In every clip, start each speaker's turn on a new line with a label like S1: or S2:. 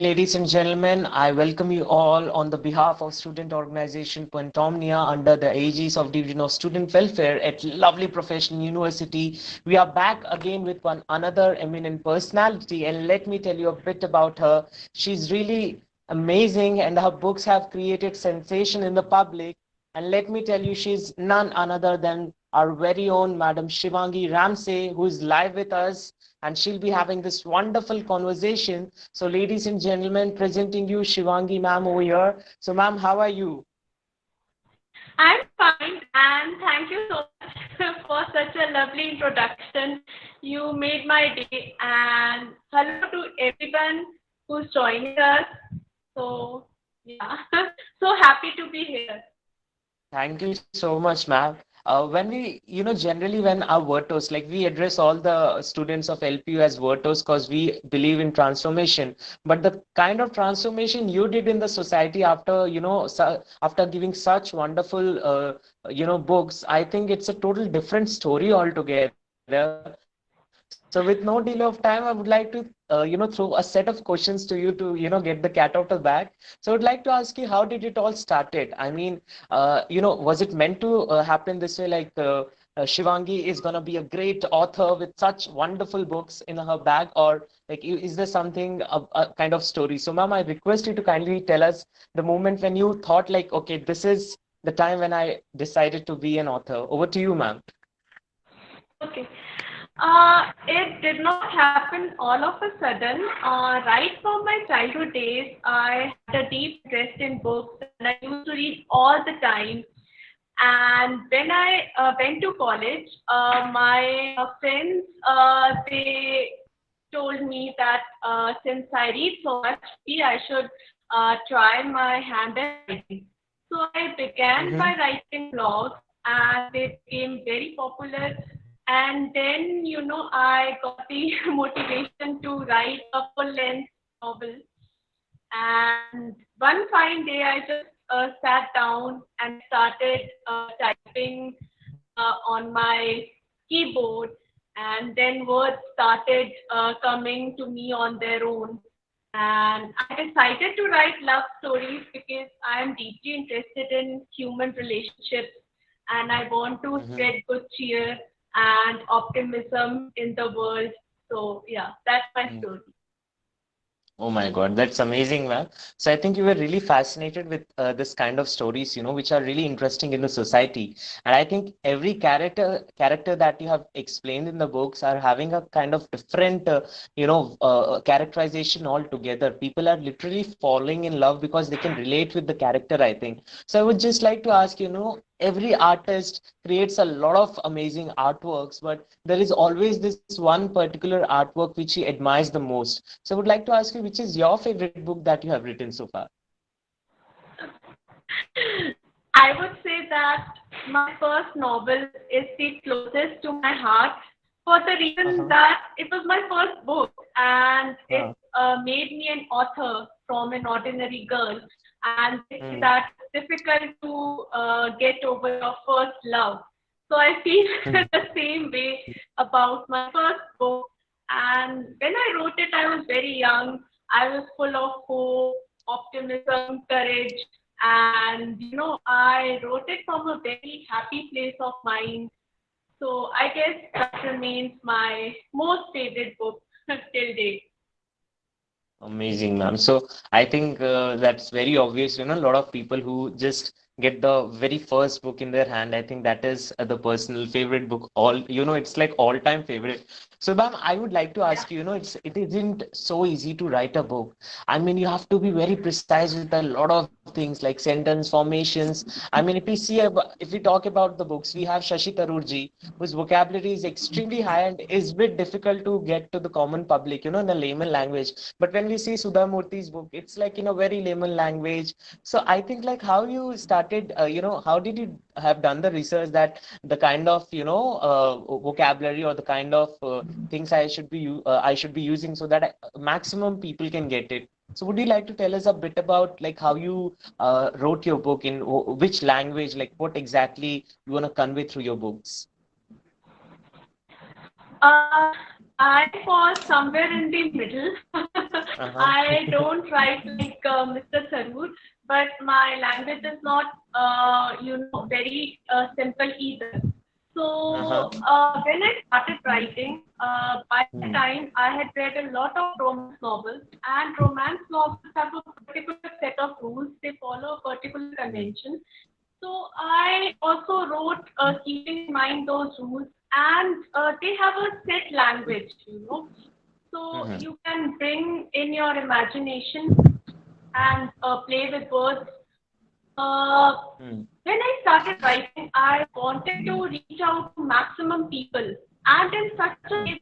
S1: ladies and gentlemen. I welcome you all on the behalf of student organization Pentomnia under the aegis of Division of Student Welfare at lovely professional university. We are back again with one another eminent personality, and let me tell you a bit about her. She's really amazing, and her books have created sensation in the public. And let me tell you, she's none other than our very own Madam Shivangi Ramsey, who is live with us, and she'll be having this wonderful conversation. So, ladies and gentlemen, presenting you Shivangi ma'am over here. So, ma'am, how are you?
S2: I'm fine, and thank you so much for such a lovely introduction. You made my day, and hello to everyone who's joining us. So, yeah, so happy to be here.
S1: Thank you so much, ma'am. When we, generally when our Virtus, like we address all the students of LPU as Virtus because we believe in transformation. But the kind of transformation you did in the society after, after giving such wonderful, books, I think it's a total different story altogether. So with no delay of time, I would like to, throw a set of questions to you to, get the cat out of the bag. So I would like to ask you, how did it all started? I mean, was it meant to happen this way? Like Shivangi is gonna be a great author with such wonderful books in her bag, or like is there something a kind of story? So, ma'am, I request you to kindly tell us the moment when you thought like, okay, this is the time when I decided to be an author. Over to you, ma'am.
S2: Okay. It did not happen all of a sudden. Right from my childhood days, I had a deep interest in books and I used to read all the time. And when I went to college, my friends they told me that since I read so much, maybe I should try my hand at writing. So I began by
S1: Mm-hmm.
S2: writing blogs, and they became very popular. And then, I got the motivation to write a full-length novel. And one fine day, I just sat down and started typing on my keyboard, and then words started coming to me on their own. And I decided to write love stories because I am deeply interested in human relationships and I want to
S1: Mm-hmm.
S2: spread good cheer and optimism in the world. So, yeah, that's my story.
S1: Oh my God, that's amazing, man. So I think you were really fascinated with this kind of stories, which are really interesting in the society. And I think every character that you have explained in the books are having a kind of different, characterization altogether. People are literally falling in love because they can relate with the character, I think. So I would just like to ask, every artist creates a lot of amazing artworks, but there is always this one particular artwork which he admires the most. So I would like to ask you, which is your favorite book that you have written so far?
S2: I would say that my first novel is the closest to my heart for the reason
S1: Uh-huh.
S2: that it was my first book and it
S1: Uh,
S2: made me an author from an ordinary girl. And they say
S1: mm,
S2: that it's difficult to get over your first love. So I feel
S1: mm,
S2: the same way about my first book. And when I wrote it, I was very young. I was full of hope, optimism, courage, and I wrote it from a very happy place of mind. So I guess that remains my most favorite book till date.
S1: Amazing, ma'am. So I think that's very obvious. A lot of people who just get the very first book in their hand, I think that is the personal favorite book. It's like all-time favorite. So, ma'am, I would like to
S2: Yeah.
S1: ask you, it isn't so easy to write a book. I mean, you have to be very precise with a lot of things like sentence formations. I mean, if we talk about the books, we have Shashi Tharoor whose vocabulary is extremely high and is bit difficult to get to the common public, in a layman language. But when we see Sudha Murthy's book, it's like in a very layman language. So I think like how you started, how did you have done the research that the kind of, vocabulary or the kind of things I should be using so that maximum people can get it. So would you like to tell us a bit about like how you wrote your book in which language, like what exactly you want to convey through your books?
S2: Uh, I was somewhere in the middle.
S1: Uh-huh.
S2: I don't write like Mr. Tharoor, but my language is not, very simple either.
S1: Uh-huh.
S2: So when I started writing, by the
S1: Hmm.
S2: time I had read a lot of romance novels, and romance novels have a particular set of rules. They follow a particular
S1: Hmm.
S2: convention. So I also wrote keeping in mind those rules, and they have a set language, So
S1: Hmm.
S2: you can bring in your imagination and play with words. Uh,
S1: Hmm.
S2: when I started writing, I wanted to reach out to maximum people, and in such a
S1: Hmm.
S2: way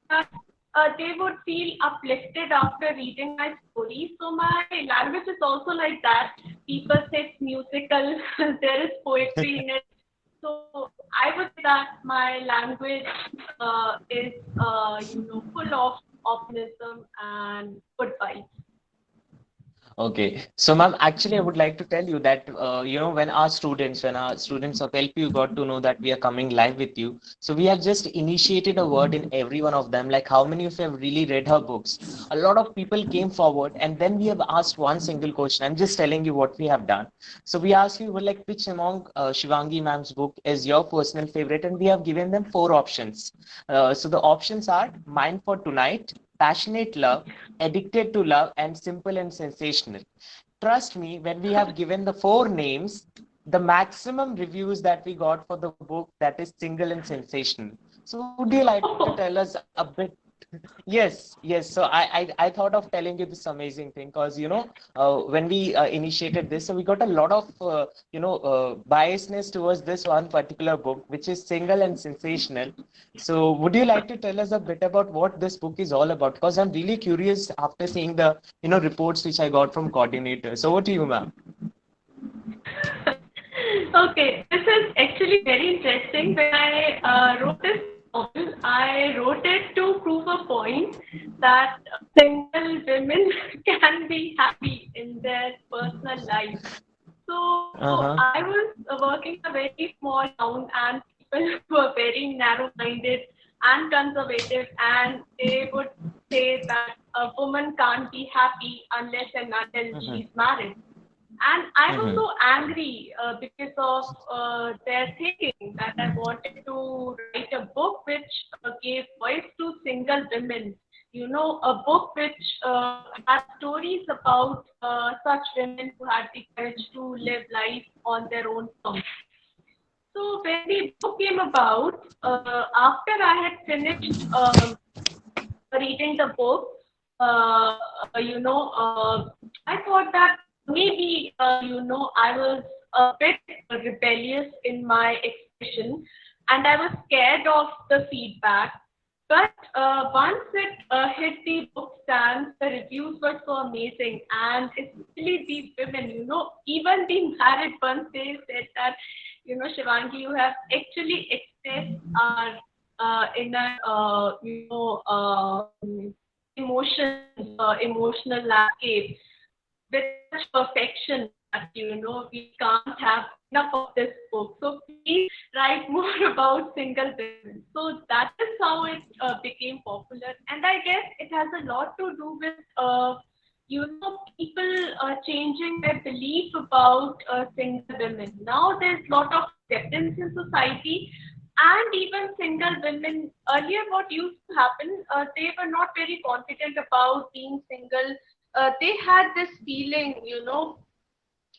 S2: that they would feel uplifted after reading my story. So my language is also like that. People say it's musical, there is poetry in it. So I would say that my language is, full of optimism and good vibes.
S1: Okay, so ma'am, actually, I would like to tell you that when our students of LPU got to know that we are coming live with you, so we have just initiated a word in every one of them. Like, how many of you have really read her books? A lot of people came forward, and then we have asked one single question. I'm just telling you what we have done. So we asked you, well, like, which among Shivangi ma'am's book is your personal favorite, and we have given them four options. So the options are Mine for Tonight, Passionate Love, Addicted to Love, and Simple and Sensational. Trust me, when we have given the four names, the maximum reviews that we got for the book, that is single and sensational. So would you like to tell us a bit? Yes, yes. So I thought of telling you this amazing thing because when we initiated this, so we got a lot of biasness towards this one particular book, which is single and sensational. So would you like to tell us a bit about what this book is all about? Because I'm really curious after seeing the reports which I got from coordinators. So over to you, ma'am.
S2: Okay, this is actually very interesting. When I wrote this novel, I wrote it to prove a point that single women can be happy in their personal life. So
S1: Uh-huh.
S2: I was working in a very small town, and people were very narrow-minded and conservative, and they would say that a woman can't be happy unless and until
S1: Mm-hmm.
S2: she's married. And I was
S1: Mm-hmm.
S2: so angry because of their thinking that I wanted to write a book which gave voice to single women. A book which had stories about such women who had the courage to live life on their own terms. So when the book came about, after I had finished reading the book, uh, I thought that maybe, I was a bit rebellious in my expression, and I was scared of the feedback. But once it hit the bookstands, the reviews were so amazing, and especially these women, even the married ones, they said that, Shivangi, you have actually expressed our inner, emotional landscape with such perfection that we can't have enough of this book. So please write more about single women. So that is how it became popular, and I guess it has a lot to do with people changing their belief about single women. Now there's a lot of acceptance in society, and even single women. Earlier, what used to happen, they were not very confident about being single. They had this feeling,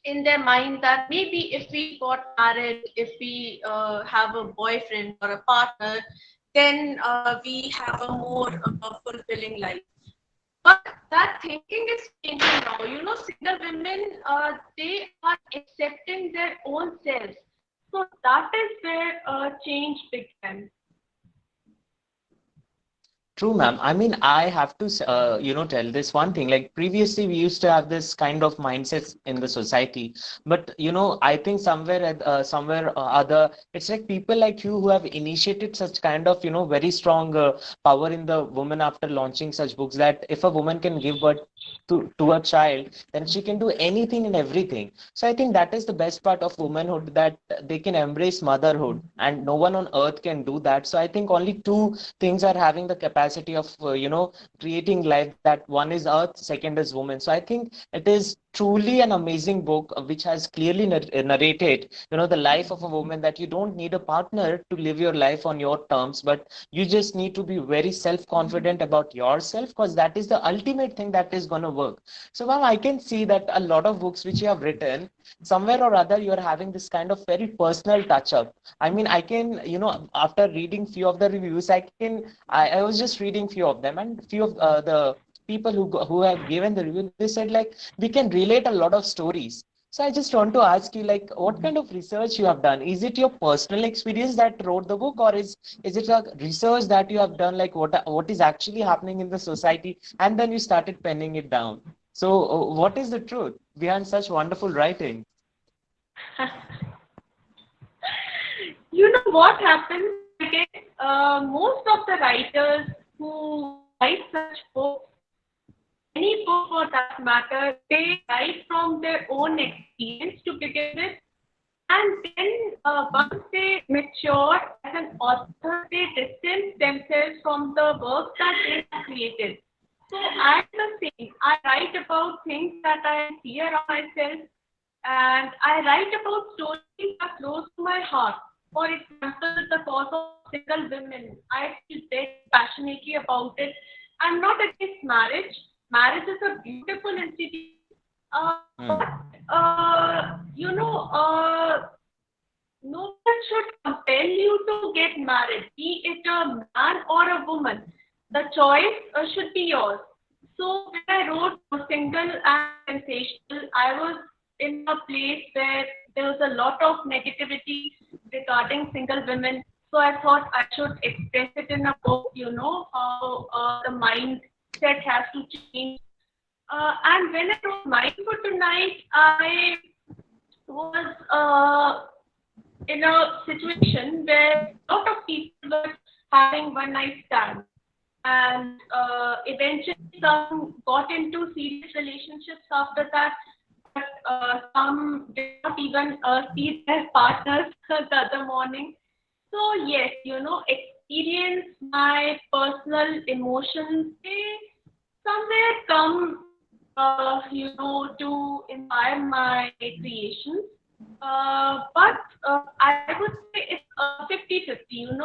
S2: in their mind that maybe if we got married, if we have a boyfriend or a partner, then we have a more fulfilling life. But that thinking is changing now. Single women, they are accepting their own selves. So that is where change began.
S1: True, ma'am. I mean, I have to, tell this one thing. Like previously, we used to have this kind of mindsets in the society, but I think somewhere other, it's like people like you who have initiated such kind of, very strong power in the woman after launching such books that if a woman can give birth to a child, then she can do anything and everything. So I think that is the best part of womanhood, that they can embrace motherhood, and no one on earth can do that. So I think only two things are having the capacity capacity of creating life, that one is earth, second is woman. So I think it is truly an amazing book, which has clearly narrated the life of a woman, that you don't need a partner to live your life on your terms, but you just need to be very self confident about yourself, because that is the ultimate thing that is going to work. So ma'am, I can see that a lot of books which you have written, somewhere or other you are having this kind of very personal touch up. I mean, I can, after reading few of the reviews, I was just reading few of them, and few of the people who have given the review, they said like we can relate a lot of stories. So I just want to ask you, like, what kind of research you have done? Is it your personal experience that wrote the book, or is it a research that you have done, like what is actually happening in the society, and then you started penning it down? So, what is the truth behind such wonderful writing?
S2: You know what happens? I guess most of the writers who write such books, any book for that matter, they write from their own experience to begin with, and then once they mature as an author, they distance themselves from the work that they have created. So I'm the same. I write about things that I see around myself, and I write about stories that are close to my heart. For example, the cause of single women. I feel very passionately about it. I'm not against marriage. Marriage is a beautiful institution.
S1: Hmm.
S2: But no one should compel you to get married, be it a man or a woman. The choice should be yours. So when I wrote Single and Sensational, I was in a place where there was a lot of negativity regarding single women. So I thought I should express it in a book, how the mindset has to change. And when I wrote Mine for Tonight, I was in a situation where a lot of people were having one night stands, and eventually some got into serious relationships after that, but some did not even see their partners the other morning. So yes, experience, my personal emotions, they somewhere come, to inspire my creations. But I would say it's 50-50,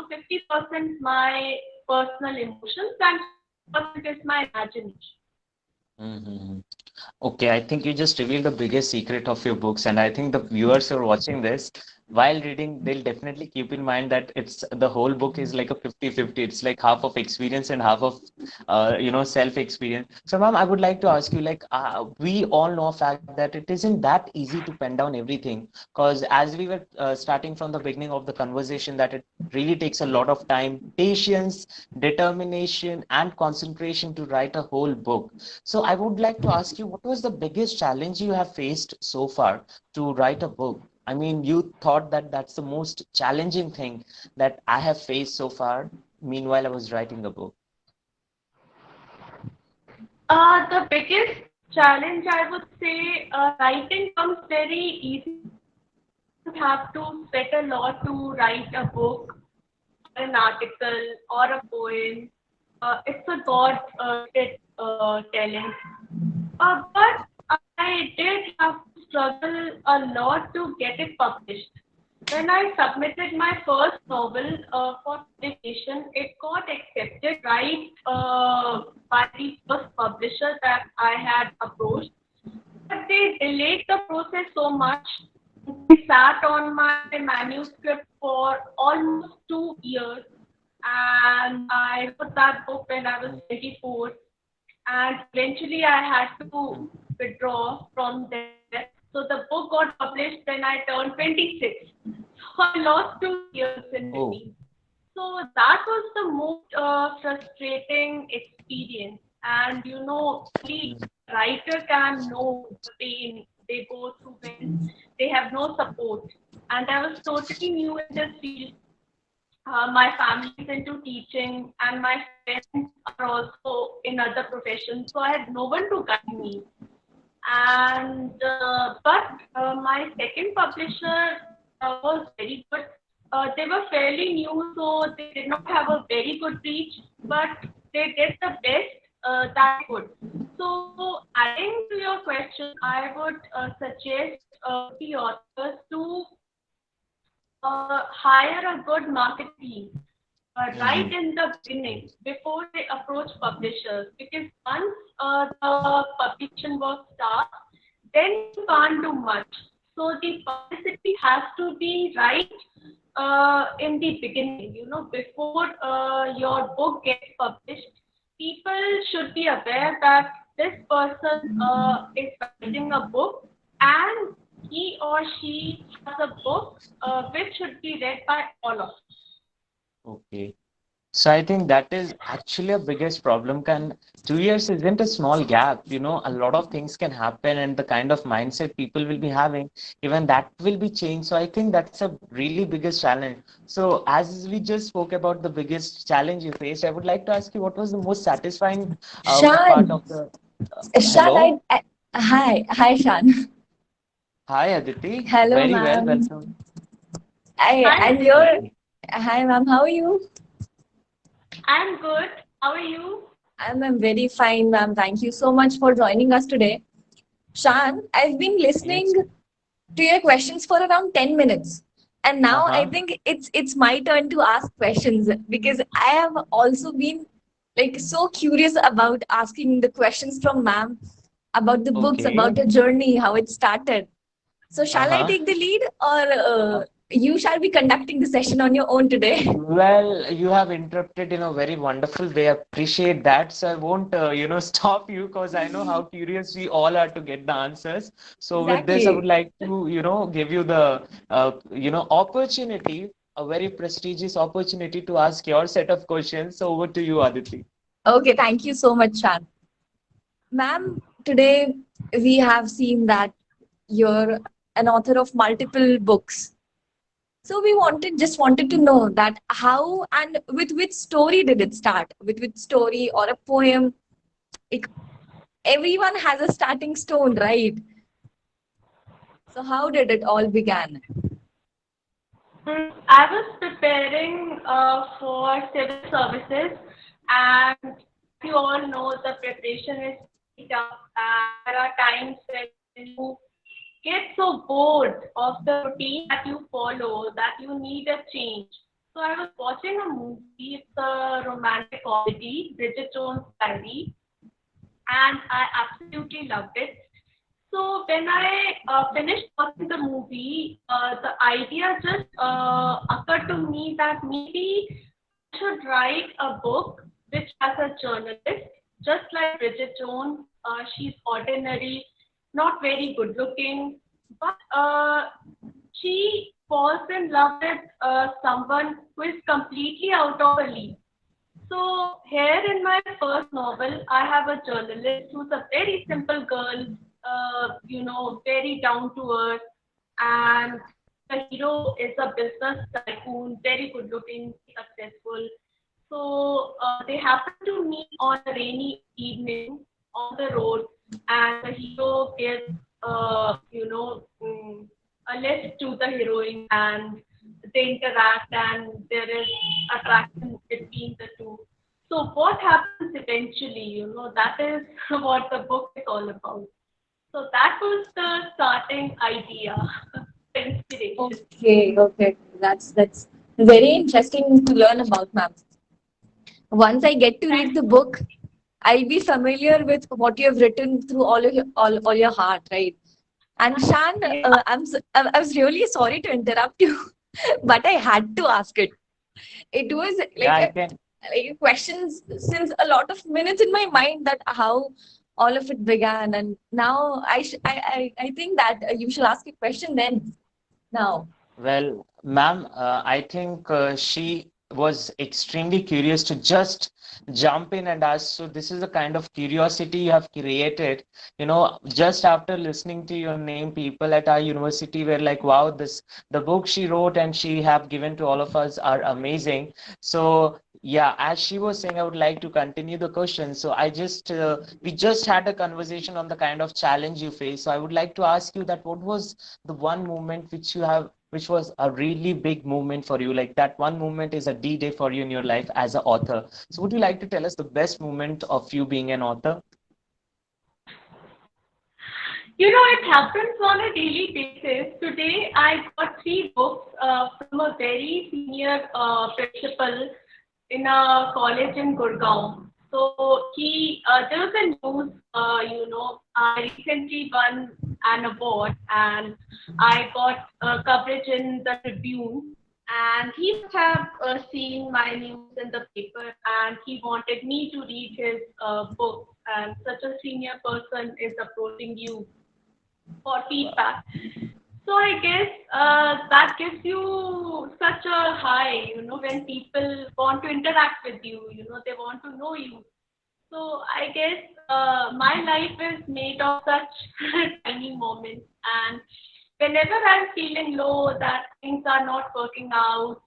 S2: 50% my personal emotions and 50% is my imagination.
S1: Mm-hmm. Okay, I think you just revealed the biggest secret of your books, and I think the viewers who are watching this, while reading, they'll definitely keep in mind that it's the whole book is like a 50-50. It's like half of experience and half of self-experience. So, ma'am, I would like to ask you, like, we all know a fact that it isn't that easy to pen down everything, because as we were starting from the beginning of the conversation, that it really takes a lot of time, patience, determination, and concentration to write a whole book. So I would like to ask you, what was the biggest challenge you have faced so far to write a book? I mean, you thought that that's the most challenging thing that I have faced so far. Meanwhile, I was writing a book.
S2: The biggest challenge, I would say, writing comes very easy. You don't have to sweat a lot to write a book, an article, or a poem. It's a God talent. But I did have to struggle a lot to get it published. When I submitted my first novel for publication, it got accepted right by the first publisher that I had approached. But they delayed the process so much. They sat on my manuscript for almost 2 years, and I wrote that book when I was 24, and eventually I had to withdraw from there. So the book got published when I turned 26. So I lost 2 years in
S1: Oh.
S2: between. So that was the most frustrating experience. And only writer can know the pain they go through when they have no support. And I was totally new in this field. My family is into teaching, and my friends are also in other professions, so I had no one to guide me. And but my second publisher was very good. They were fairly new, so they did not have a very good reach, but they get the best that they could. So, adding to your question, I would suggest the authors to hire a good marketing team right
S1: Hmm.
S2: in the beginning before they approach publishers, because once the publication work starts, then you can't do much. So the publicity has to be right in the beginning, before your book gets published. People should be aware that this person is writing a book, and he or she has a book which should be read by all of us.
S1: Okay. So I think that is actually a biggest problem. 2 years isn't a small gap. A lot of things can happen, and the kind of mindset people will be having, even that will be changed. So I think that's a really biggest challenge. So as we just spoke about the biggest challenge you faced, I would like to ask you what was the most satisfying part
S3: Shan,
S1: of the
S3: Shan,
S1: hello?
S3: hi, Shan.
S1: Hi Aditi,
S3: Hello,
S1: very well,
S3: ma'am.
S1: welcome.
S3: I
S2: Hi,
S3: and you're
S2: Aditi.
S3: hi, ma'am. How are you?
S2: I'm good. How are you?
S3: I'm very fine, ma'am. Thank you so much for joining us today. Shan, I've been listening
S1: Yes.
S3: to your questions for around 10 minutes. And now I
S1: Uh-huh.
S3: think it's my turn to ask questions because I have also been like so curious about asking the questions from ma'am about the books,
S1: Okay.
S3: about the journey, how it started. So, shall I
S1: Uh-huh.
S3: take the lead or you shall be conducting the session on your own today?
S1: Well, you have interrupted in a very wonderful way. I appreciate that. So I won't, stop you because I know how curious we all are to get the answers. So with this, I would
S3: Exactly.
S1: like to, give you the, opportunity, a very prestigious opportunity to ask your set of questions. So over to you, Aditi.
S3: Okay, thank you so much, Shan. Ma'am, today we have seen that you're an author of multiple books. So we just wanted to know that how and with which story did it start? With which story or a poem? Like, everyone has a starting stone, right? So how did it all began?
S2: I was preparing for civil services, and you all know the preparation is pretty tough, and there are times when you get so bored of the routine that you follow that you need a change. So I was watching a movie, it's a romantic comedy, Bridget Jones' Diary, and I absolutely loved it. So when I finished watching the movie, the idea just occurred to me that maybe I should write a book which as a journalist, just like Bridget Jones, she's ordinary, not very good looking, but she falls in love with someone who is completely out of her league. So here in my first novel, I have a journalist who's a very simple girl, very down to earth, and the hero is a business tycoon, very good looking, successful. So they happen to meet on a rainy evening on the road, and the hero gives, a lift to the heroine, and they interact, and there is attraction between the two. So what happens eventually, that is what the book is all about. So that was the starting idea, the inspiration.
S3: Okay. That's very interesting to learn about, ma'am. Once I get to read
S2: Thank
S3: the
S2: you.
S3: book, I'll be familiar with what you have written through all your heart, right? And Shan,
S2: Yeah.
S3: I was really sorry to interrupt you, but I had to ask it. It was
S1: Yeah, I can.
S3: like a question since a lot of minutes in my mind that how all of it began, and now I think that you should ask a question then. Now,
S1: Well, ma'am, I think she was extremely curious to just jump in and ask. So this is the kind of curiosity you have created. Just after listening to your name, people at our university were like, "Wow, the book she wrote and she have given to all of us are amazing." So yeah, as she was saying, I would like to continue the question. So we just had a conversation on the kind of challenge you face. So I would like to ask you that what was the one moment which you have which was a really big movement for you? Like that one moment is a D-Day for you in your life as an author. So would you like to tell us the best moment of you being an author?
S2: It happens on a daily basis. Today, I got three books from a very senior principal in a college in Gurgaon. So there was a news, I recently won an award and I got coverage in the Tribune. And he must have seen my news in the paper and he wanted me to read his book. And such a senior person is approaching you for feedback. So I guess that gives you such a high, when people want to interact with you, they want to know you. So I guess my life is made of such tiny moments. And whenever I'm feeling low that things are not working out,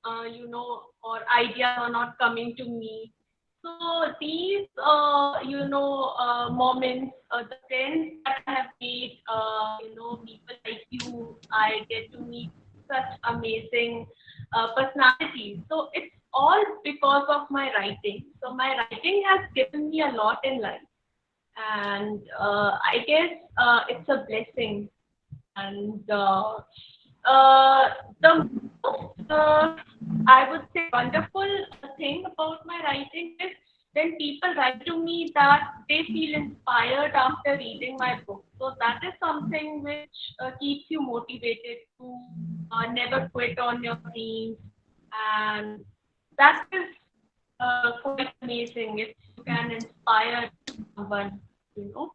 S2: or ideas are not coming to me, so these, moments, the friends that I have made, people like you, I get to meet such amazing personalities. So it's all because of my writing. So my writing has given me a lot in life, and I guess it's a blessing. And the most, I would say, wonderful thing about my writing is when people write to me that they feel inspired after reading my book. So that is something which keeps you motivated to never quit on your dreams. And that is quite amazing if you can inspire someone, you know.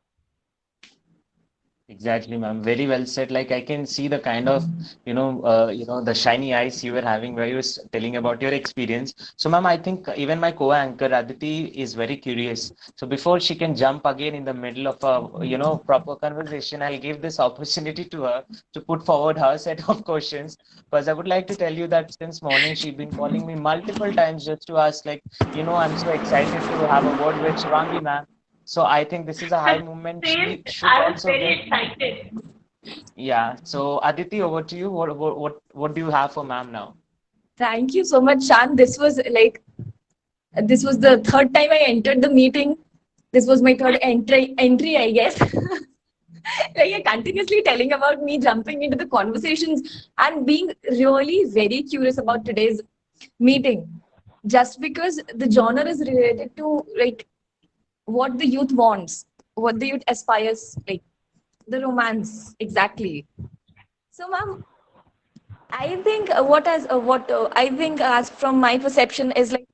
S1: Exactly, ma'am. Very well said. Like I can see the kind of, the shiny eyes you were having where you was telling about your experience. So, ma'am, I think even my co-anchor Aditi is very curious. So before she can jump again in the middle of a, proper conversation, I'll give this opportunity to her to put forward her set of questions. Because I would like to tell you that since morning she's been calling me multiple times just to ask, like, I'm so excited to have a word with Shivangi, ma'am. So I think this is a high moment.
S2: Same,
S1: She should
S2: I was
S1: also
S2: very
S1: get.
S2: excited.
S1: Yeah. So Aditi, over to you. What do you have for ma'am now?
S3: Thank you so much, Shan. This was the third time I entered the meeting. This was my third entry, I guess. Like you're continuously telling about me jumping into the conversations and being really very curious about today's meeting. Just because the genre is related to like what the youth wants, what the youth aspires, like the romance exactly. So, ma'am, I think what I think as from my perception is like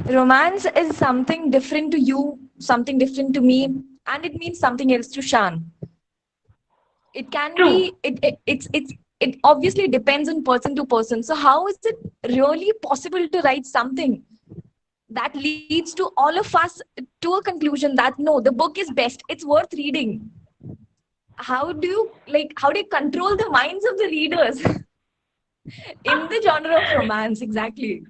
S3: romance is something different to you, something different to me, and it means something else to Shan. It can
S2: True.
S3: be it obviously depends on person to person. So how is it really possible to write something that leads to all of us to a conclusion that no, the book is best, it's worth reading? How do you control the minds of the readers in the genre of romance exactly?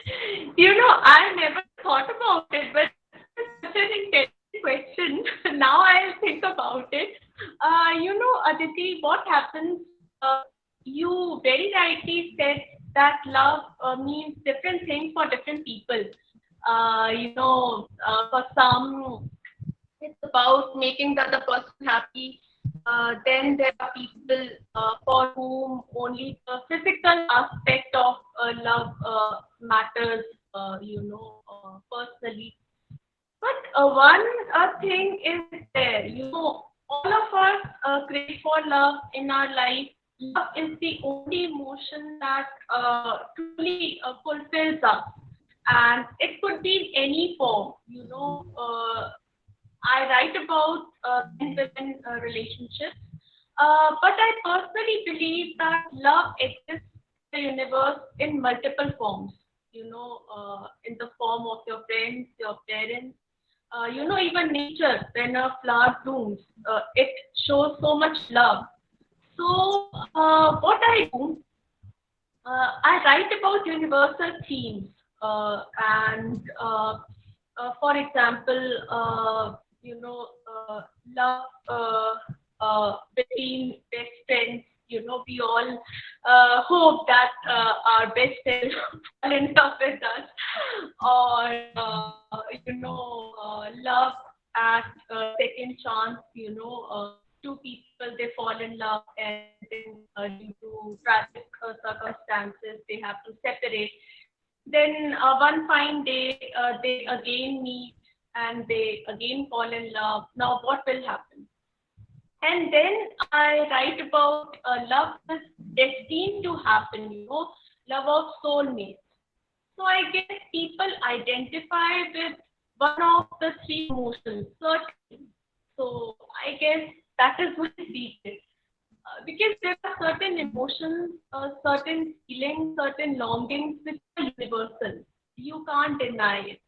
S2: I never thought about it, but it's such an intelligent question. Now I'll think about it. Aditi, what happens? You very rightly said that love means different things for different people. For some, it's about making the other person happy. Then there are people for whom only the physical aspect of love matters, personally. But one thing is there, all of us crave for love in our life. Love is the only emotion that truly fulfills us. And it could be in any form, I write about men women relationships, but I personally believe that love exists in the universe in multiple forms. In the form of your friends, your parents, even nature when a flower blooms, it shows so much love. So, what I do, I write about universal themes, and for example, love between best friends, we all hope that our best friend fall in love with us, or love at second chance. Two people they fall in love, and then due to tragic circumstances they have to separate. Then one fine day they again meet and they again fall in love. Now what will happen? And then I write about love is destined to happen, love of soulmates. So I guess people identify with one of the three emotions, certainly. So I guess that is my secret. Because there are certain emotions, certain feelings, certain longings which are universal. You can't deny it.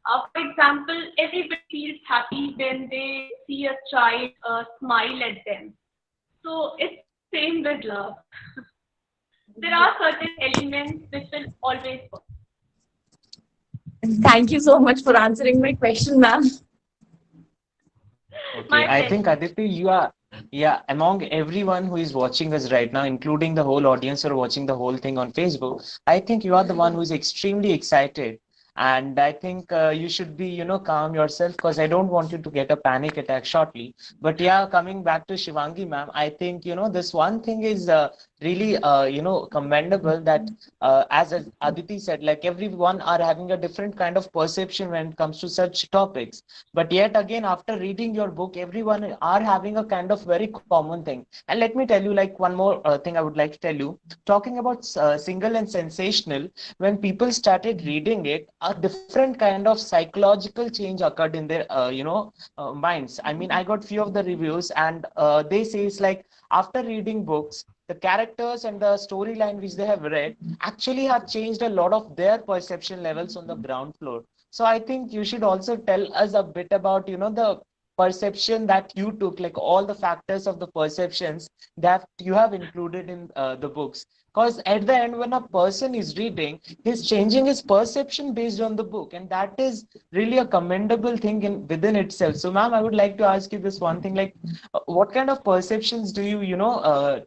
S2: For example, everybody feels happy when they see a child smile at them. So it's same with love. There are certain elements which will always work.
S3: Thank you so much for answering my question, ma'am.
S1: Okay,
S2: My
S1: I think
S2: pleasure.
S1: Aditi, you are, yeah, among everyone who is watching us right now, including the whole audience or watching the whole thing on Facebook, I think you are the one who is extremely excited. And I think you should be, calm yourself because I don't want you to get a panic attack shortly. But yeah, coming back to Shivangi, ma'am, I think, this one thing is really, commendable that, as Aditi said, like everyone are having a different kind of perception when it comes to such topics. But yet again, after reading your book, everyone are having a kind of very common thing. And let me tell you, like one more thing I would like to tell you, talking about single and sensational, when people started reading it, a different kind of psychological change occurred in their, minds. I mean, I got few of the reviews, and they say it's like after reading books, the characters and the storyline which they have read actually have changed a lot of their perception levels on the ground floor. So I think you should also tell us a bit about, the perception that you took, like all the factors of the perceptions that you have included in the books. Because at the end, when a person is reading, he's changing his perception based on the book, and that is really a commendable thing in within itself. So, ma'am, I would like to ask you this one thing, like, what kind of perceptions do you,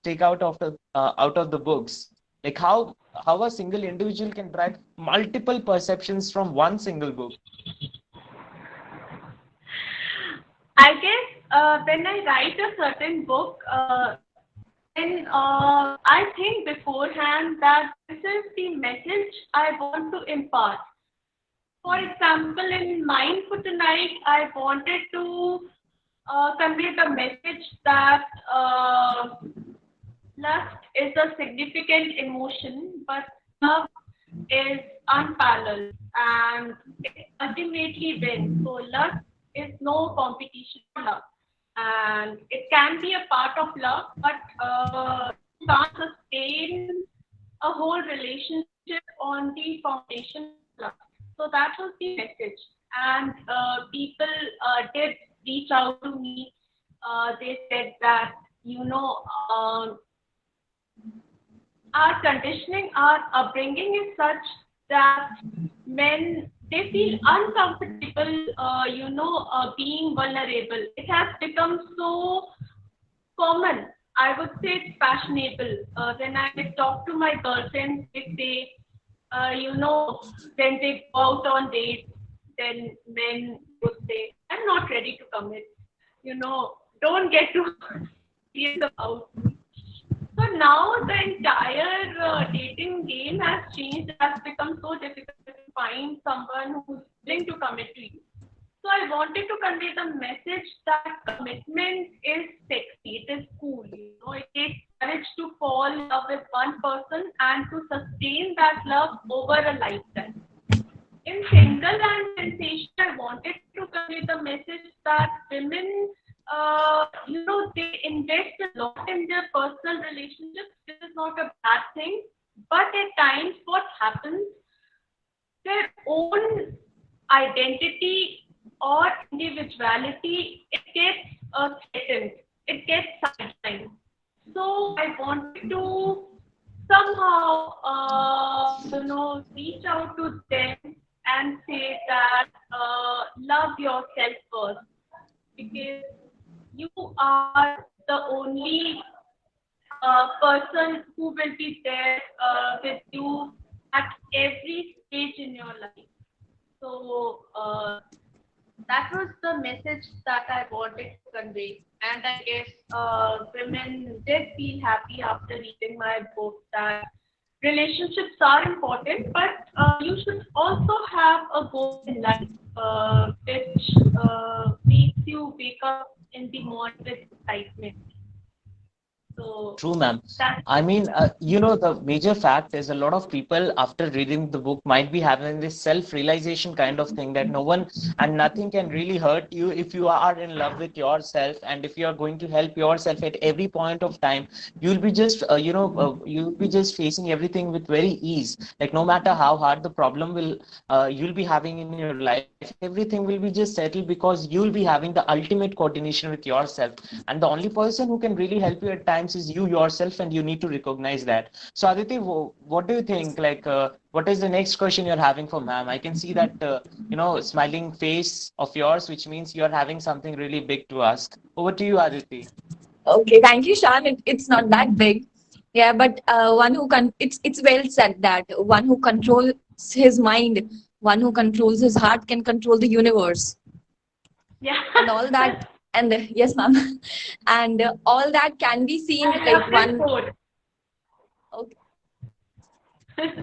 S1: take out of the books? Like how a single individual can drive multiple perceptions from one single book.
S2: I guess when I write a certain book, then I think beforehand that this is the message I want to impart. For example, in Mind for Tonight, I wanted to convey the message that lust is a significant emotion, but love is unparalleled and it ultimately wins. So lust is no competition for love, and it can be a part of love, but you can't sustain a whole relationship on the foundation of love. So that was the message, and people did reach out to me. They said that you know. Our conditioning, our upbringing is such that men they feel uncomfortable, being vulnerable. It has become so common. I would say it's fashionable. When I talk to my girlfriends, they say, when they go out on dates, then men would say, "I'm not ready to commit." Don't get too serious about me. So now the entire dating game has changed. It has become so difficult to find someone who's willing to commit to you. So I wanted to convey the message that commitment is sexy. It is cool. It takes courage to fall in love with one person and to sustain that love over a lifetime. In Single and Sensation, I wanted to convey the message that women, they invest a lot in their personal relationships. This is not a bad thing. But at times, what happens, their own identity or individuality, it gets threatened. It gets sidelined. So I wanted to somehow, reach out to them and say that love yourself first because you are the only person who will be there with you at every stage in your life. So that was the message that I wanted to convey. And I guess women did feel happy after reading my book that relationships are important, but you should also have a goal in life which makes you wake up in the morning with excitement. So
S1: True, ma'am.
S2: that's
S1: I mean, the major fact is a lot of people after reading the book might be having this self-realization kind of thing that no one and nothing can really hurt you if you are in love with yourself, and if you are going to help yourself at every point of time, you'll be just, you'll be just facing everything with very ease. Like no matter how hard the problem will, you'll be having in your life, everything will be just settled because you'll be having the ultimate coordination with yourself. And the only person who can really help you at times is you yourself, and you need to recognize that. So Aditi, what do you think, like what is the next question you're having for ma'am? I can see that smiling face of yours, which means you're having something really big to ask. Over to you, Aditi.
S3: Okay, thank you, Shan. It's not that big. Yeah, but one who it's well said that one who controls his mind, one who controls his heart can control the universe.
S2: yeah.
S3: And all that, and yes, ma'am. And all that can be seen
S2: I
S3: like
S2: love this
S3: one.
S2: quote.
S3: Okay,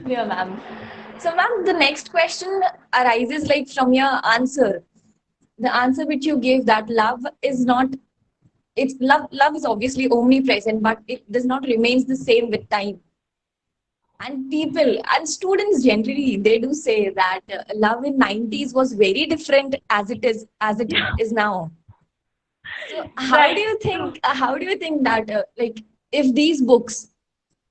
S3: yeah, ma'am. So, ma'am, the next question arises like from your answer. The answer which you gave, that love is not, it's love is obviously omnipresent, but it does not remains the same with time. And people and students generally, they do say that love in 90s was very different as it
S2: Yeah,
S3: is now. So how do
S2: right.
S3: you
S2: True.
S3: think that like if these books,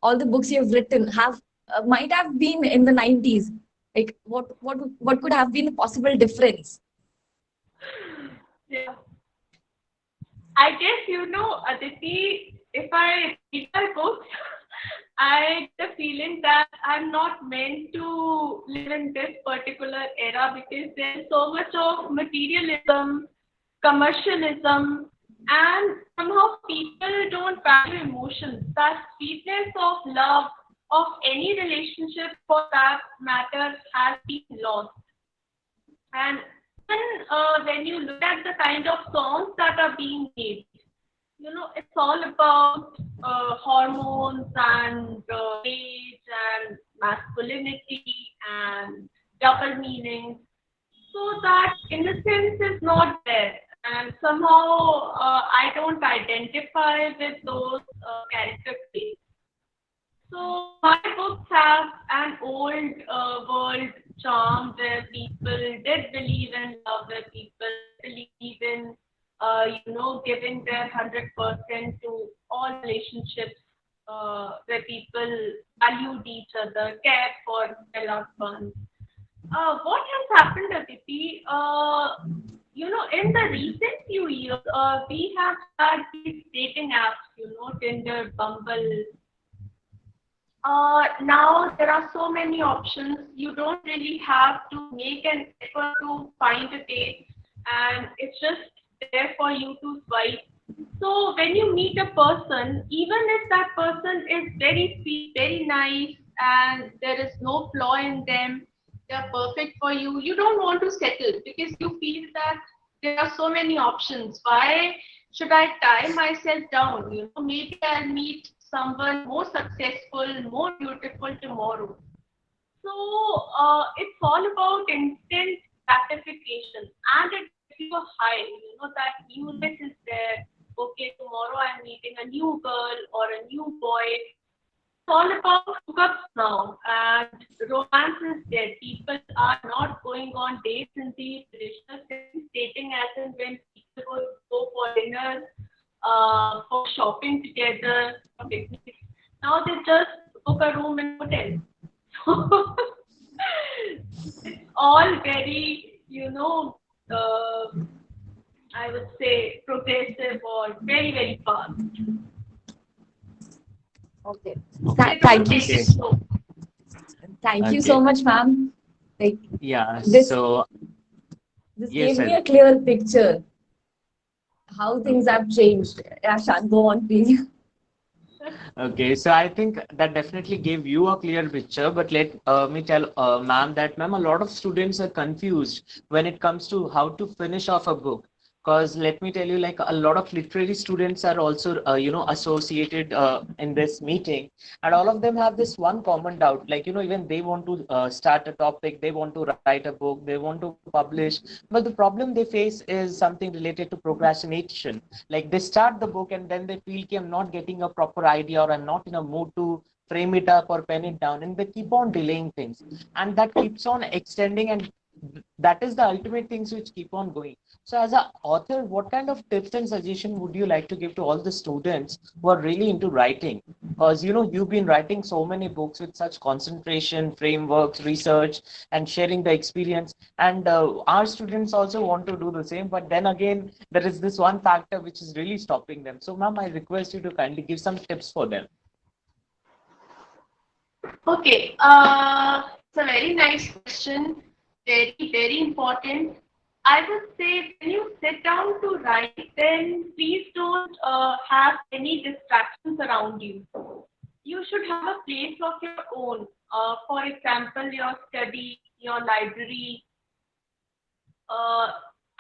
S3: all the books you've written have might have been in the 90s, like what could have been the possible difference?
S2: Yeah. I guess Aditi, if I read my books, I get the feeling that I'm not meant to live in this particular era because there's so much of materialism, commercialism, and somehow people don't value emotions. That sweetness of love, of any relationship for that matter, has been lost. And then when you look at the kind of songs that are being made, it's all about hormones and age and masculinity and double meanings. So that innocence is not there. And somehow I don't identify with those character traits. So my books have an old world charm where people did believe in love, where people believe in, giving their 100% to all relationships, where people valued each other, cared for their loved ones. What has happened, Aditi? In the recent few years, we have had these dating apps, Tinder, Bumble, now there are so many options. You don't really have to make an effort to find a date, and it's just there for you to swipe. So when you meet a person, even if that person is very sweet, very nice, and there is no flaw in them, they're perfect for you. You don't want to settle because you feel that there are so many options. Why should I tie myself down? Maybe I'll meet someone more successful, more beautiful tomorrow. So it's all about instant gratification, and it gives you a high. That newness is there. Okay, tomorrow I'm meeting a new girl or a new boy. It's all about hookups now, and romance is dead. People are not going on dates in the traditional sense, dating as in when people would go for dinner, for shopping together, for picnics. Now they just book a room in hotel. It's all very, I would say progressive or very, very fast.
S3: Okay.
S2: They don't
S3: Thank you.
S2: take it
S1: Okay.
S2: slow.
S3: Thank you so
S1: Okay.
S3: much, ma'am. Like
S1: Yeah.
S3: this,
S1: So
S3: this
S1: yes,
S3: gave me a
S1: Aditi.
S3: clear picture how things have changed. Ashan, go on, please.
S1: Okay, so I think that definitely gave you a clear picture, but let me tell ma'am that ma'am, a lot of students are confused when it comes to how to finish off a book. Because let me tell you, like a lot of literary students are also, associated in this meeting, and all of them have this one common doubt. Like, even they want to start a topic, they want to write a book, they want to publish, but the problem they face is something related to procrastination. Like they start the book and then they feel I'm not getting a proper idea or I'm not in a mood to frame it up or pen it down, and they keep on delaying things, and that keeps on extending, and that is the ultimate things which keep on going. So as an author, what kind of tips and suggestion would you like to give to all the students who are really into writing? Because you've been writing so many books with such concentration, frameworks, research, and sharing the experience, and our students also want to do the same, but then again there is this one factor which is really stopping them. So ma'am, I request you to kindly give some tips for them.
S2: Okay, it's a very nice question. Very, very important. I would say when you sit down to write, then please don't have any distractions around you. You should have a place of your own. For example, your study, your library, uh,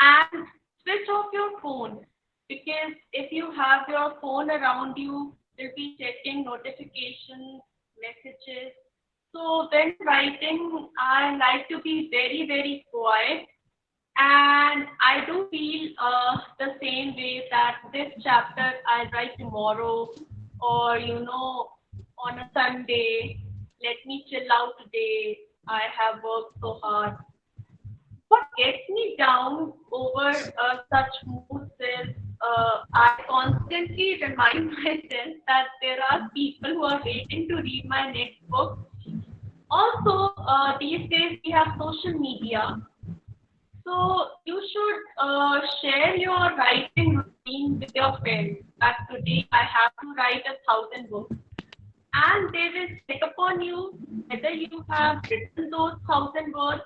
S2: and switch off your phone, because if you have your phone around you, you'll be checking notifications, messages. So when writing, I like to be very, very quiet, and I do feel the same way that this chapter I'll write tomorrow, or on a Sunday, let me chill out today. I have worked so hard. What gets me down over such moods is I constantly remind myself that there are people who are waiting to read my next book. Also, these days we have social media, so you should share your writing routine with your friends. That today I have to write 1,000 books, and they will check upon you whether you have written those 1,000 words.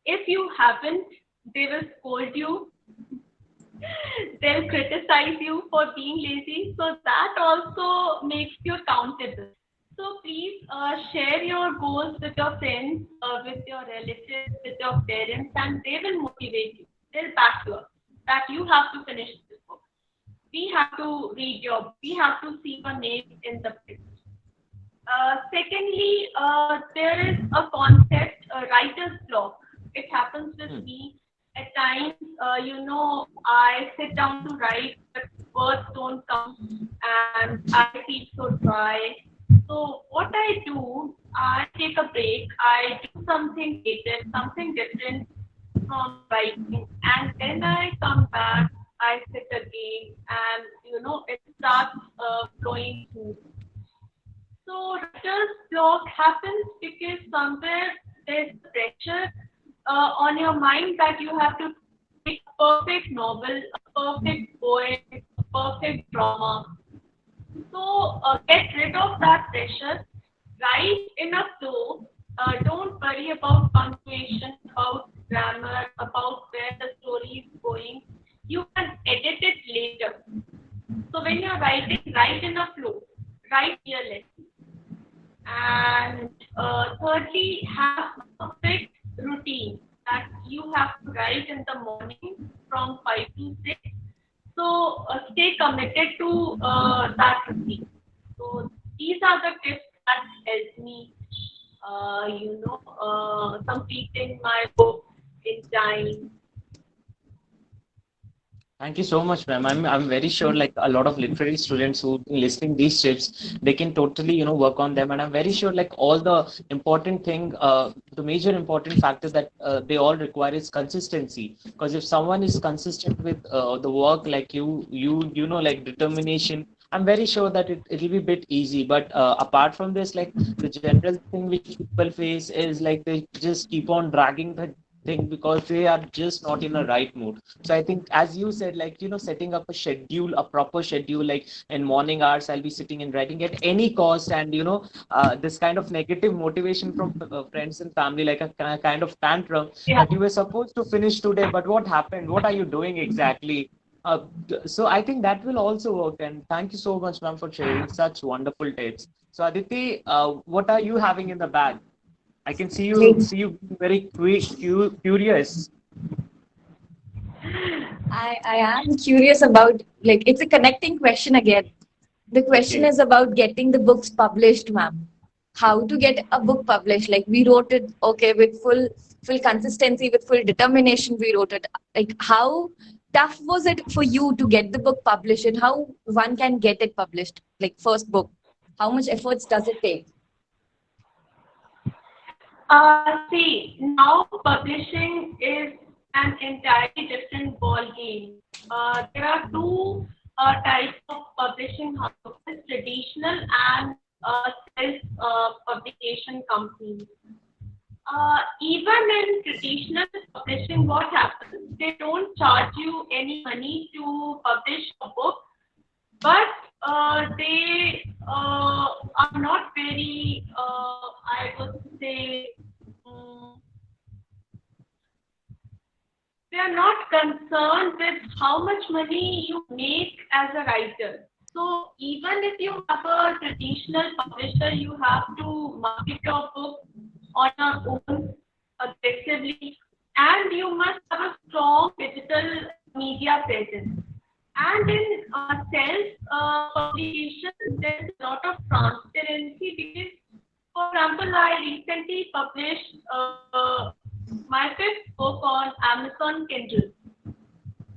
S2: If you haven't, they will scold you. They'll criticize you for being lazy. So that also makes you accountable. So please share your goals with your friends, with your relatives, with your parents, and they will motivate you. They'll back you up that you have to finish this book. We have to read your, we have to see your name in the book. Secondly, there is a concept, writer's block. It happens with me at times. I sit down to write, but words don't come, and I feel so dry. So what I do, I take a break. I do something creative, something different from writing, and then I come back. I sit again, and it starts flowing smooth. So writer's block happens because somewhere there's pressure on your mind that you have to make a perfect novel, a perfect poem, a perfect drama. So get rid of that pressure. Write in a flow. Don't worry about punctuation, about grammar, about where the story is going. You can edit it later. So when you're writing, write in a flow. Write fearlessly. And thirdly, have a fixed routine that you have to write in the morning from 5 to 6. So stay committed to that routine. So these are the tips that help me, completing my book in time.
S1: Thank you so much, ma'am. I'm very sure like a lot of literary students who've been listening these tips, they can totally, work on them. And I'm very sure like all the important thing, the major important factor that they all require is consistency. Because if someone is consistent with the work like like determination, I'm very sure that it'll be a bit easy. But apart from this, like the general thing which people face is like they just keep on dragging the thing because they are just not in a right mood. So I think, as you said, like, setting up a schedule, a proper schedule, like in morning hours, I'll be sitting and writing at any cost. And, this kind of negative motivation from friends and family, like a kind of tantrum
S2: Yeah.
S1: that you were supposed to finish today, but what happened? What are you doing exactly? So I think that will also work. And thank you so much, ma'am, for sharing such wonderful tips. So Aditi, what are you having in the bag? I can
S3: Like,
S1: see you being very curious.
S3: I am curious about, like, it's a connecting question again. The question
S1: Okay.
S3: is about getting the books published, ma'am. How to get a book published? Like, we wrote it, okay, with full consistency, with full determination, we wrote it. Like, how tough was it for you to get the book published, and how one can get it published? Like, first book, how much efforts does it take?
S2: See, now publishing is an entirely different ball game. There are two types of publishing houses: traditional and self publication companies. Even in traditional publishing, what happens? They don't charge you any money to publish a book, but they are not very, I would say, mm, they are not concerned with how much money you make as a writer. So even if you have a traditional publisher, you have to market your book on your own aggressively, and you must have a strong digital media presence. And in self publication, there's a lot of transparency because, for example, I recently published my fifth book on Amazon Kindle.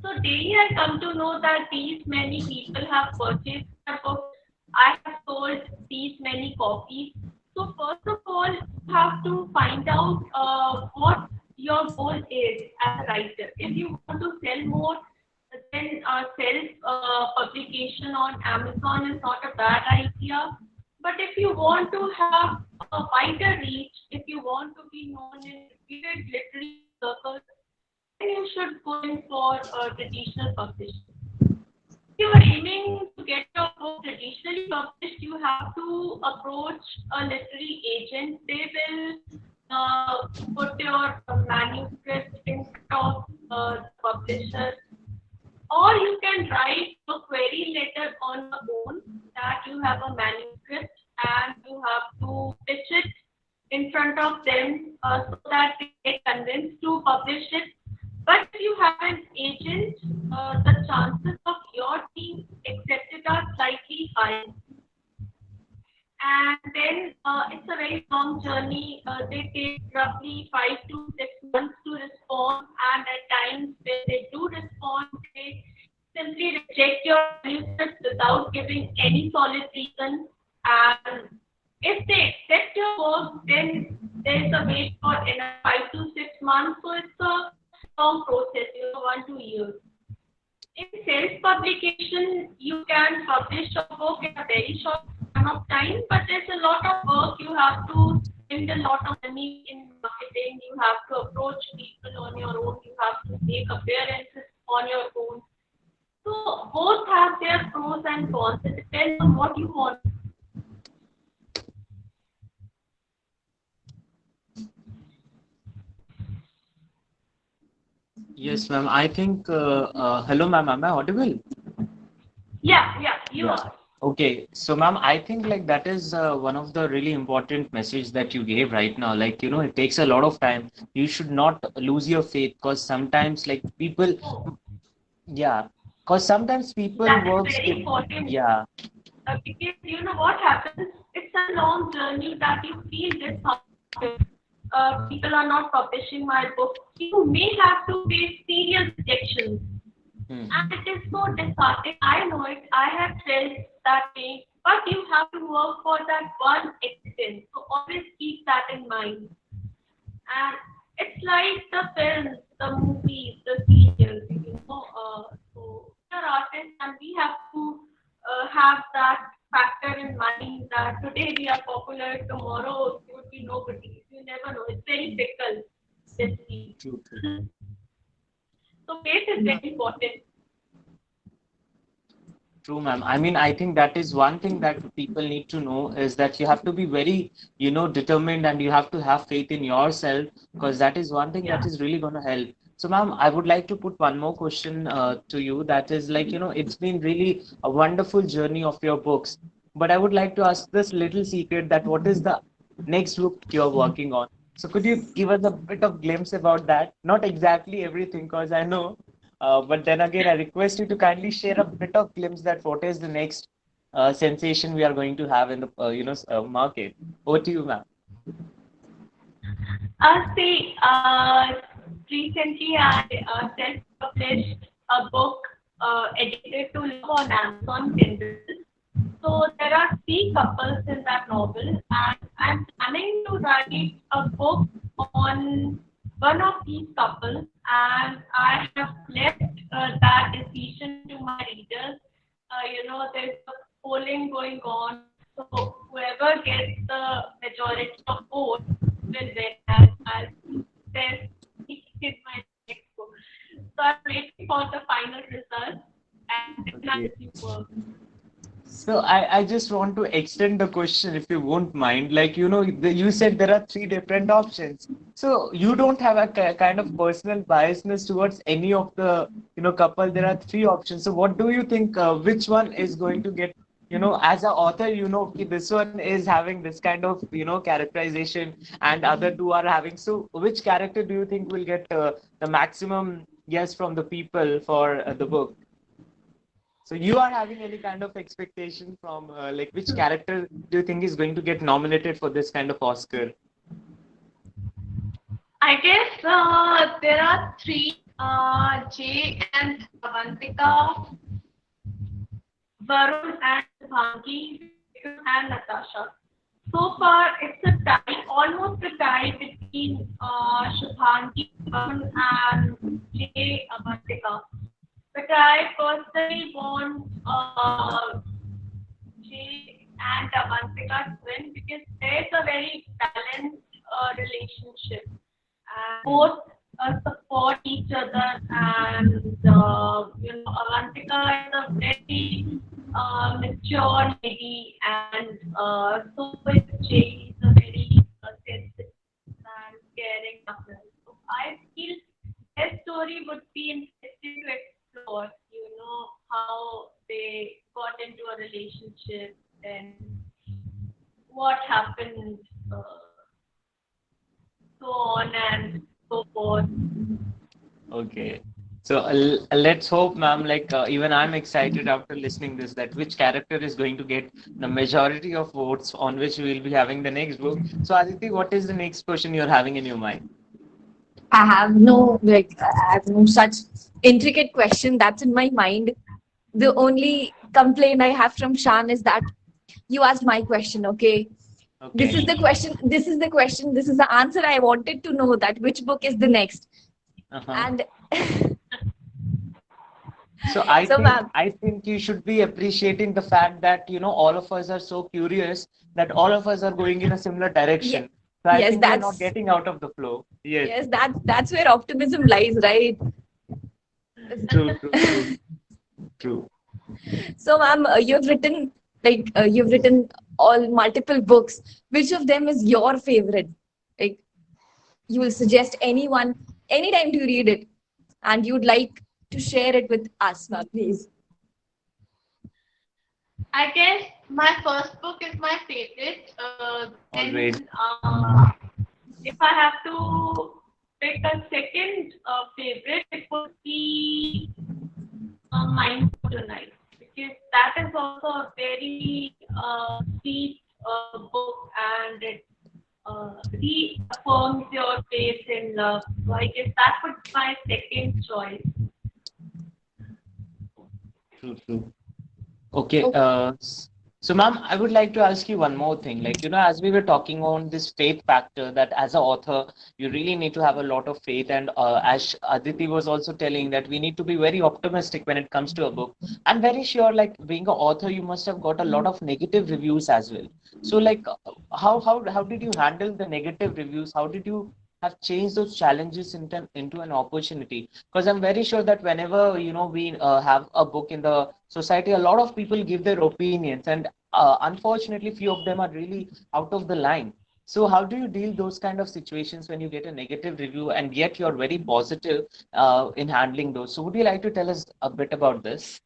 S2: So daily I come to know that these many people have purchased my book. I have sold these many copies. So first of all, you have to find out what your goal is as a writer. If you want to sell more, then self publication on Amazon is not a bad idea. But if you want to have a wider reach, if you want to be known in reputed literary circles, then you should go in for traditional publishing. If you are aiming to get your book traditionally published, you have to approach a literary agent. They will put your manuscript in front of the publisher, or you can write a query letter on your own that you have a manuscript and you have to pitch it in front of them so that they get convinced to publish it. But if you have an agent, the chances of your being accepted are slightly higher. And then it's a very long journey. They take roughly 5 to 6 months to respond, and at times when they do respond, they simply reject your manuscript without giving any solid reason. And if they accept your work, then there's a wait for another 5 to 6 months. So it's a long process, 1 2 years. In self-publication, you can publish a book in a very short amount of time, but there's a lot of work. You have to spend a lot of money in marketing. You have to approach people on your own. You have to make appearances on your own. So both have their pros and cons. It depends on what you want.
S1: Yes, ma'am. I think, hello, ma'am. Am I audible?
S2: Yeah, you
S1: Yeah.
S2: are.
S1: Okay. So, ma'am, I think like that is one of the really important message that you gave right now. Like, it takes a lot of time. You should not lose your faith because sometimes like people,
S2: Oh,
S1: yeah, because sometimes people
S2: that is
S1: works
S2: very
S1: with,
S2: important.
S1: yeah.
S2: Because you know what happens, it's a long journey that you feel disheartened. People are not publishing my book. You may have to face serious rejections,
S1: Hmm.
S2: and it is so disheartening. I know it. I have felt that way, but you have to work for that one accident. So always keep that in mind. And it's like the films, the movies, the serials, so we are artists and we have to have that factor in mind that today we are popular, tomorrow you would be nobody. You never know. It's very fickle, this field.
S1: True, true.
S2: So faith is very important.
S1: True, ma'am. I mean, I think that is one thing that people need to know is that you have to be very, determined and you have to have faith in yourself because that is one thing that
S2: Yeah.
S1: is really going to help. So, ma'am, I would like to put one more question to you. That is like, it's been really a wonderful journey of your books. But I would like to ask this little secret that what is the next book you're working on? So, could you give us a bit of glimpse about that? Not exactly everything, because I know. But then again, I request you to kindly share a bit of glimpse that what is the next sensation we are going to have in the, market. Over to you, ma'am.
S2: See, recently I self-published a book edited to love on Amazon Kindle. So there are three couples in that novel, and I'm planning to write a book on one of these couples, and I have left that decision to my readers. There's a polling going on, so whoever gets the majority of votes will win, and I'll test in my next book. So I'm waiting for the final results, and then I'll
S1: Okay.
S2: see work.
S1: So I just want to extend the question if you won't mind. Like, you said there are three different options. So you don't have a kind of personal biasness towards any of the, couple. There are three options. So what do you think, which one is going to get, as an author, okay, this one is having this kind of, characterization and other two are having. So which character do you think will get the maximum yes from the people for the book? So you are having any kind of expectation from like which character do you think is going to get nominated for this kind of Oscar?
S2: I guess there are three, Jay and Avantika, Varun and Bhangi, Vikram and Natasha. So far, it's a tie, almost a tie between Shubhangi, Varun and Jay Avantika. But I personally want Jay and Avantika to win because there's a very balanced relationship. And both support each other, and Avantika is a very mature lady, and so is Jay. Is a very sensitive and caring partner. So I feel their story would be interesting to explore. How they got into a relationship and what happened, uh, so on and so forth.
S1: Okay. So let's hope, ma'am, like even I'm excited after listening this that which character is going to get the majority of votes on which we will be having the next book. So Aditi, what is the next question you're having in your mind?
S3: I have no such intricate question that's in my mind. The only complaint I have from Shan is that you asked my question, okay? This
S1: Okay.
S3: is the question, this is the question, this is the answer I wanted to know, that which book is the next.
S1: Uh-huh.
S3: And
S1: So I
S3: so,
S1: think
S3: ma'am,
S1: I think you should be appreciating the fact that all of us are so curious that all of us are going in a similar
S3: ye-
S1: direction. So I
S3: yes,
S1: think we are not
S3: that's
S1: getting out of the flow. Yes,
S3: yes, that's where optimism lies, right?
S1: true, true, true, true.
S3: So, ma'am, you've written all multiple books. Which of them is your favorite? Like, you will suggest anyone anytime to read it, and you'd like to share it with us, ma'am, please.
S2: I guess my first book is my favorite.
S1: All right.
S2: Then, if I have to pick a second favorite, it would be Mind Tonight, because that is also a very sweet book, and it reaffirms your faith in love. So I guess that would be my second choice.
S1: True, true. Okay.
S3: Okay.
S1: So, ma'am, I would like to ask you one more thing. Like, as we were talking on this faith factor, that as an author, you really need to have a lot of faith. And as Aditi was also telling, that we need to be very optimistic when it comes to a book. I'm very sure, like, being an author, you must have got a lot of negative reviews as well. So, like, how did you handle the negative reviews? How did you have changed those challenges into an opportunity? Because I'm very sure that whenever we have a book in the society, a lot of people give their opinions, and unfortunately few of them are really out of the line. So how do you deal those kind of situations when you get a negative review and yet you're very positive in handling those? So would you like to tell us a bit about this?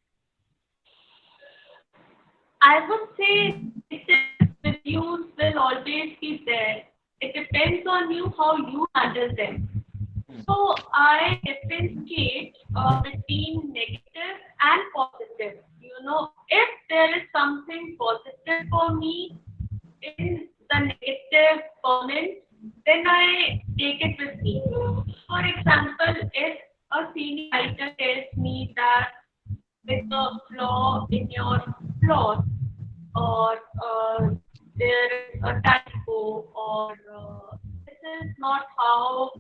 S2: I would say negative reviews will always be there. It depends on you how you handle them.
S1: Hmm.
S2: So I differentiate between negative and positive. If there is something positive for me in the negative comment, then I take it with me. For example, if a senior writer tells me that with a flaw in your plot, or there is a typo, or this is not how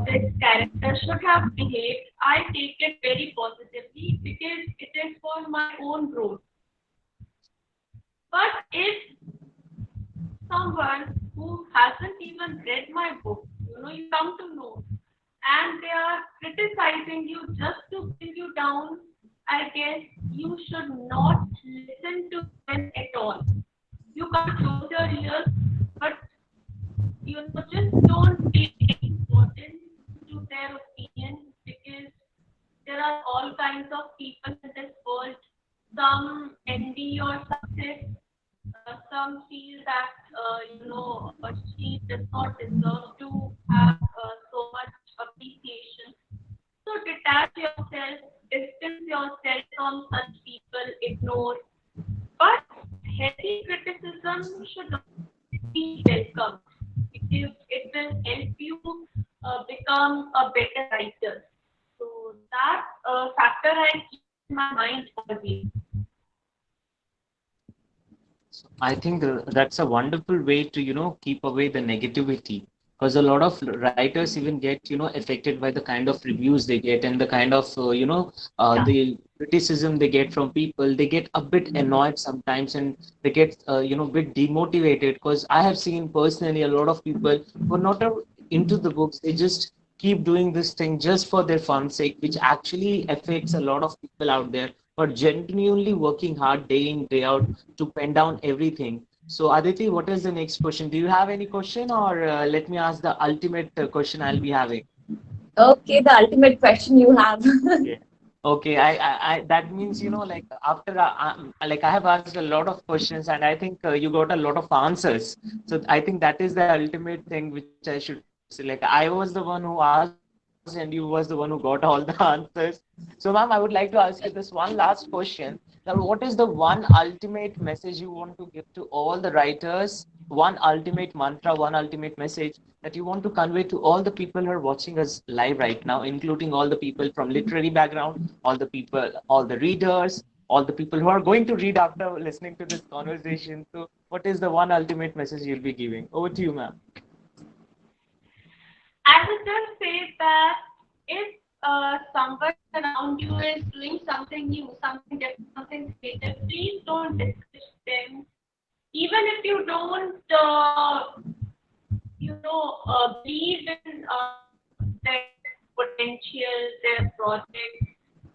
S2: this character should have behaved, I take it very positively because it is for my own growth. But if someone who hasn't even read my book, you come to know, and they are criticizing you just to bring you down, I guess you should not listen to them at all. You can't close your ears, but just don't take any importance to their opinion because there are all kinds of people in this world. Some envy your success, some feel that she does not deserve to have so much appreciation. So detach yourself, distance yourself from such people, ignore. But healthy criticism should be welcomed because it will help you become a better writer. So that factor I keep in my mind always.
S1: I think that's a wonderful way to, keep away the negativity. Because a lot of writers even get, affected by the kind of reviews they get and the kind of, the criticism they get from people. They get a bit annoyed sometimes and they get, a bit demotivated. Because I have seen personally a lot of people who are not into the books. They just keep doing this thing just for their fun sake, which actually affects a lot of people out there who are genuinely working hard day in, day out to pen down everything. So, Aditi, what is the next question? Do you have any question, or let me ask the ultimate question I'll be having?
S3: Okay, the ultimate question you have.
S1: Yeah. Okay, that means, like after like I have asked a lot of questions and I think you got a lot of answers. So I think that is the ultimate thing which I should say. Like I was the one who asked and you was the one who got all the answers. So, ma'am, I would like to ask you this one last question. Now, what is the one ultimate message you want to give to all the writers? One ultimate mantra, one ultimate message that you want to convey to all the people who are watching us live right now, including all the people from literary background, all the people, all the readers, all the people who are going to read after listening to this conversation. So, what is the one ultimate message you'll be giving? Over to you, ma'am.
S2: I would just say that if someone around you is doing something new, something different, something creative, please don't discourage them. Even if you don't, believe in their potential, their project,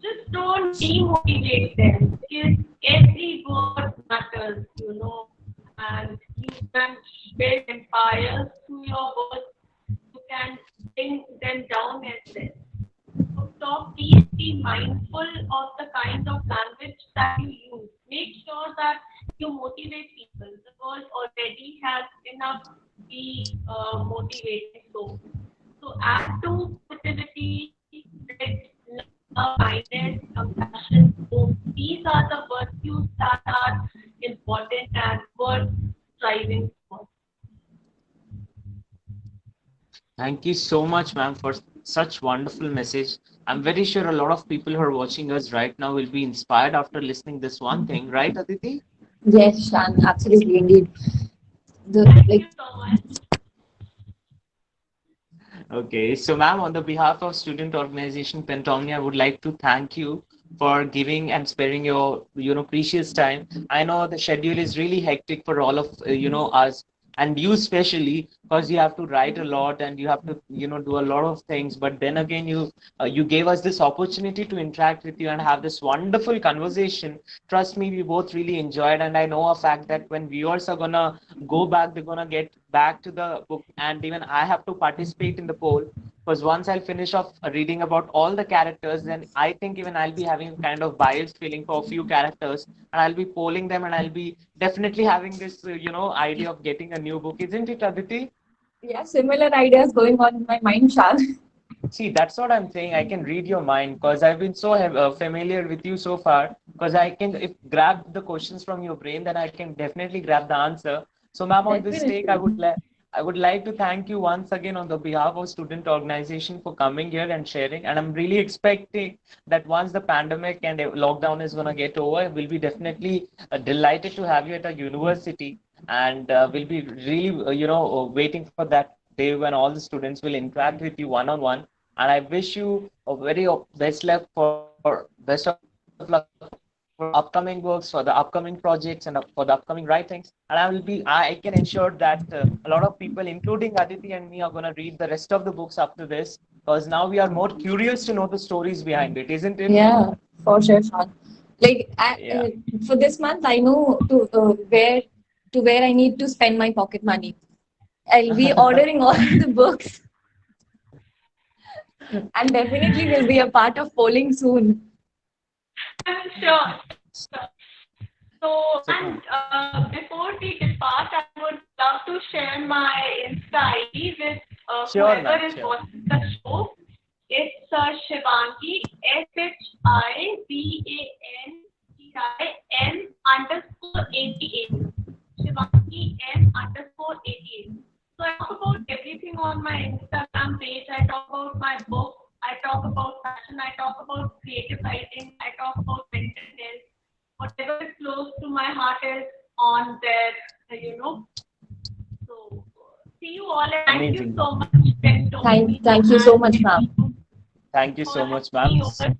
S2: just don't demotivate them because every word matters, and you can build empires through your words. You can bring them down as well. So please be mindful of the kind of language that you use. Make sure that you motivate people. The world already has enough to be motivated. So add to positivity, spread love, kindness, compassion. So these are the virtues that are important and worth striving for.
S1: Thank you so much, ma'am, for such wonderful message. I'm very sure a lot of people who are watching us right now will be inspired after listening this one thing, right, Aditi?
S3: Yes, Shan, absolutely, indeed. The
S2: Thank
S3: like,
S2: you so much.
S1: Okay, so ma'am, on the behalf of student organization Pentomni, I would like to thank you for giving and sparing your, precious time. I know the schedule is really hectic for all of, us, and you especially, because you have to write a lot and you have to, do a lot of things. But then again, you gave us this opportunity to interact with you and have this wonderful conversation. Trust me, we both really enjoyed, and I know a fact that when viewers are gonna go back, they're gonna get back to the book, and even I have to participate in the poll, because once I'll finish off reading about all the characters, then I think even I'll be having a kind of biased feeling for a few characters, and I'll be polling them, and I'll be definitely having this, idea of getting a new book, isn't it, Aditi?
S3: Yeah, similar ideas going on in my mind, Shah.
S1: See, that's what I'm saying. I can read your mind because I've been so familiar with you so far. Because I can, if grab the questions from your brain, then I can definitely grab the answer. So, ma'am, on this take,
S3: Definitely.
S1: I would like to thank you once again on the behalf of student organization for coming here and sharing. And I'm really expecting that once the pandemic and lockdown is gonna get over, we'll be definitely delighted to have you at our university, and we'll be really, waiting for that day when all the students will interact with you one on one. And I wish you a very best luck for best of luck for upcoming books, for the upcoming projects, and for the upcoming writings. And I can ensure that a lot of people, including Aditi and me, are going to read the rest of the books after this, because now we are more curious to know the stories behind it, isn't it?
S3: Yeah, for sure, Sean. Like
S1: Yeah.
S3: for this month, I know where I need to spend my pocket money. I'll be ordering all the books, and definitely will be a part of polling soon.
S2: Sure. Sure. So,
S1: So,
S2: and before we depart, I would love to share my Insta ID with
S1: sure,
S2: whoever
S1: ma'am.
S2: is
S1: Sure.
S2: watching the show. It's Shivangi, SHIVANGIN underscore 88. Shivangi M underscore 88. So I talk about everything on my Instagram page. I talk about my book. I talk about fashion. I talk about creative writing. I talk about mental health. Whatever is close to my heart is on there. So see you all, and thank you
S1: Amazing.
S2: so much, Ben Tony,
S3: Thank you so
S2: and
S3: much, ma'am.
S1: Thank you
S2: for
S1: so
S2: having
S1: much,
S2: me
S1: ma'am.
S2: over